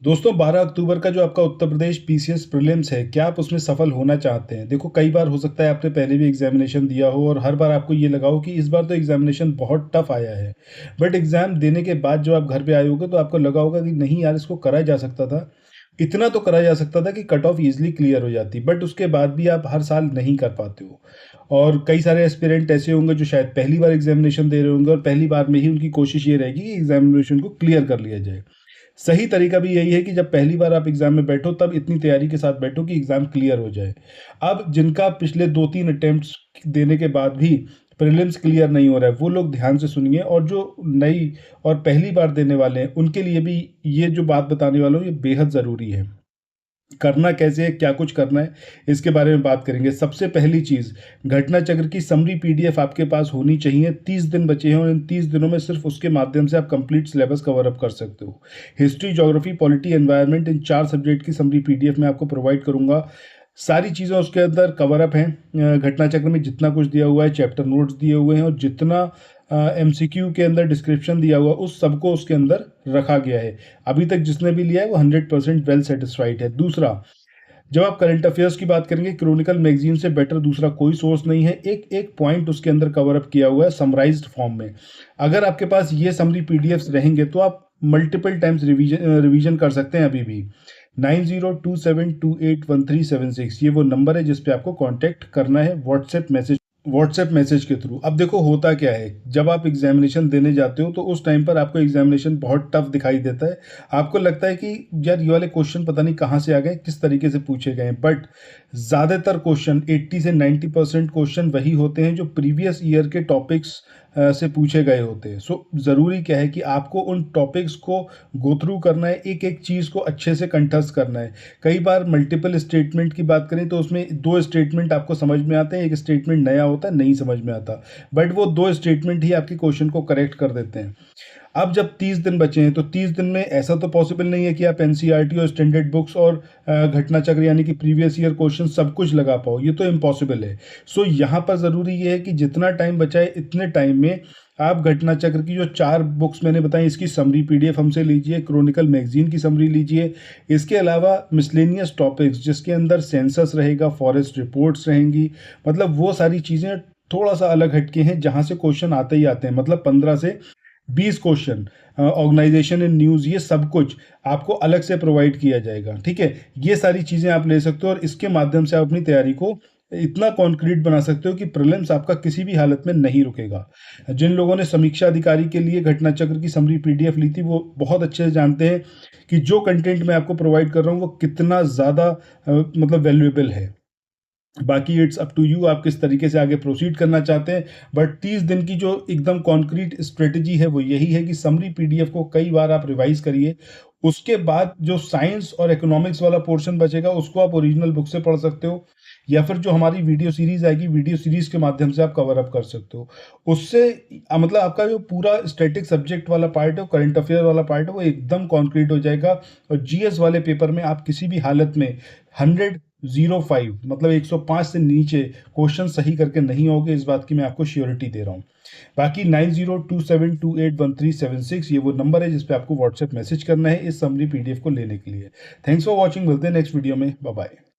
दोस्तों 12 अक्टूबर का जो आपका उत्तर प्रदेश पीसीएस प्रीलिम्स है, क्या आप उसमें सफल होना चाहते हैं? देखो कई बार हो सकता है आपने पहले भी एग्जामिनेशन दिया हो और हर बार आपको ये लगा हो कि इस बार तो एग्जामिनेशन बहुत टफ आया है। बट एग्जाम देने के बाद जब आप घर पे आए होगे तो आपको लगा होगा कि नहीं यार, इसको करा जा सकता था। इतना तो करा जा सकता था कि कट ऑफ ईजिली क्लियर हो जाती, बट उसके बाद भी आप हर साल नहीं कर पाते हो। और कई सारे एस्पिरेंट ऐसे होंगे जो शायद पहली बार एग्जामिनेशन दे रहे होंगे और पहली बार में ही उनकी कोशिश ये रहेगी कि एग्जामिनेशन को क्लियर कर लिया जाए। सही तरीका भी यही है कि जब पहली बार आप एग्जाम में बैठो तब इतनी तैयारी के साथ बैठो कि एग्जाम क्लियर हो जाए। अब जिनका पिछले 2-3 अटेम्प्ट्स देने के बाद भी प्रीलिम्स क्लियर नहीं हो रहा है, वो लोग ध्यान से सुनिए, और जो नई और पहली बार देने वाले हैं उनके लिए भी ये जो बात बताने वाला हूँ ये बेहद ज़रूरी है। करना कैसे है, क्या कुछ करना है, इसके बारे में बात करेंगे। सबसे पहली चीज़, घटना चक्र की समरी पीडीएफ आपके पास होनी चाहिए। 30 दिन बचे हैं और इन 30 दिनों में सिर्फ उसके माध्यम से आप कंप्लीट सिलेबस कवर अप कर सकते हो। हिस्ट्री, ज्योग्राफी, पॉलिटी, एनवायरनमेंट, इन 4 सब्जेक्ट की समरी पीडीएफ मैं आपको प्रोवाइड करूंगा। सारी चीज़ें उसके अंदर कवर अप हैं। घटना चक्र में जितना कुछ दिया हुआ है, चैप्टर नोट्स दिए हुए हैं, और जितना एमसीक्यू के अंदर डिस्क्रिप्शन दिया हुआ उस सबको उसके अंदर रखा गया है। अभी तक जिसने भी लिया है वो 100% वेल सेटिस्फाइड है। दूसरा, जब आप करंट अफेयर्स की बात करेंगे, क्रॉनिकल मैगजीन से बेटर दूसरा कोई सोर्स नहीं है। एक एक पॉइंट उसके अंदर कवर अप किया हुआ है समराइज्ड फॉर्म में। अगर आपके पास ये समरी पीडीएफ्स रहेंगे तो आप मल्टीपल टाइम्स रिवीजन कर सकते हैं अभी भी। 9027281376 ये वो नंबर है जिस पे आपको कांटेक्ट करना है व्हाट्सएप मैसेज के थ्रू। अब देखो होता क्या है, जब आप एग्जामिनेशन देने जाते हो तो उस टाइम पर आपको एग्जामिनेशन बहुत टफ दिखाई देता है। आपको लगता है कि यार ये वाले क्वेश्चन पता नहीं कहाँ से आ गए, किस तरीके से पूछे गए हैं। बट ज़्यादातर क्वेश्चन 80 से 90% क्वेश्चन वही होते हैं जो प्रीवियस ईयर के टॉपिक्स से पूछे गए होते हैं। सो ज़रूरी क्या है कि आपको उन टॉपिक्स को गो थ्रू करना है, एक एक चीज़ को अच्छे से कंठस्थ करना है। कई बार मल्टीपल स्टेटमेंट की बात करें तो उसमें 2 स्टेटमेंट आपको समझ में आते हैं, एक स्टेटमेंट नया होता है, नहीं समझ में आता। बट वो 2 स्टेटमेंट ही आपके क्वेश्चन को करेक्ट कर देते हैं। अब जब 30 दिन बचे हैं तो 30 दिन में ऐसा तो पॉसिबल नहीं है कि आप एनसीईआरटी और स्टैंडर्ड बुक्स और घटना चक्र यानी कि प्रीवियस ईयर क्वेश्चन सब कुछ लगा पाओ, ये तो इम्पॉसिबल है। सो यहाँ पर ज़रूरी ये है कि जितना टाइम बचा है इतने टाइम में आप घटना चक्र की जो 4 बुक्स मैंने बताई इसकी समरी पीडीएफ हमसे लीजिए, क्रॉनिकल मैगजीन की समरी लीजिए। इसके अलावा मिसलेनियस टॉपिक्स जिसके अंदर सेंसस रहेगा, फॉरेस्ट रिपोर्ट्स रहेंगी, मतलब वो सारी चीज़ें थोड़ा सा अलग हटके हैं जहाँ से क्वेश्चन आते ही आते हैं। मतलब 15 से 20 क्वेश्चन, ऑर्गेनाइजेशन इन न्यूज़, ये सब कुछ आपको अलग से प्रोवाइड किया जाएगा। ठीक है, ये सारी चीज़ें आप ले सकते हो और इसके माध्यम से आप अपनी तैयारी को इतना कॉन्क्रीट बना सकते हो कि प्रीलिम्स आपका किसी भी हालत में नहीं रुकेगा। जिन लोगों ने समीक्षा अधिकारी के लिए घटना चक्र की समरी पीडीएफ ली थी वो बहुत अच्छे से जानते हैं कि जो कंटेंट मैं आपको प्रोवाइड कर रहा हूँ वो कितना ज़्यादा मतलब वैल्यूएबल है। बाकी इट्स अप टू यू, आप किस तरीके से आगे प्रोसीड करना चाहते हैं। बट 30 दिन की जो एकदम कॉन्क्रीट स्ट्रेटजी है वो यही है कि समरी पीडीएफ को कई बार आप रिवाइज करिए। उसके बाद जो साइंस और इकोनॉमिक्स वाला पोर्शन बचेगा उसको आप ओरिजिनल बुक से पढ़ सकते हो, या फिर जो हमारी वीडियो सीरीज आएगी वीडियो सीरीज के माध्यम से आप कवर अप कर सकते हो। उससे मतलब आपका जो पूरा स्टैटिक सब्जेक्ट वाला पार्ट है, करंट अफेयर वाला पार्ट है, वो एकदम कॉन्क्रीट हो जाएगा। और जीएस वाले पेपर में आप किसी भी हालत में 105 मतलब 105 से नीचे क्वेश्चन सही करके नहीं होगे, इस बात की मैं आपको श्योरिटी दे रहा हूँ। बाकी 9027281376 ये वो नंबर है जिस पे आपको व्हाट्सएप मैसेज करना है इस समरी पीडीएफ को लेने के लिए। थैंक्स फॉर वॉचिंग, मिलते हैं नेक्स्ट वीडियो में, बाय बाय।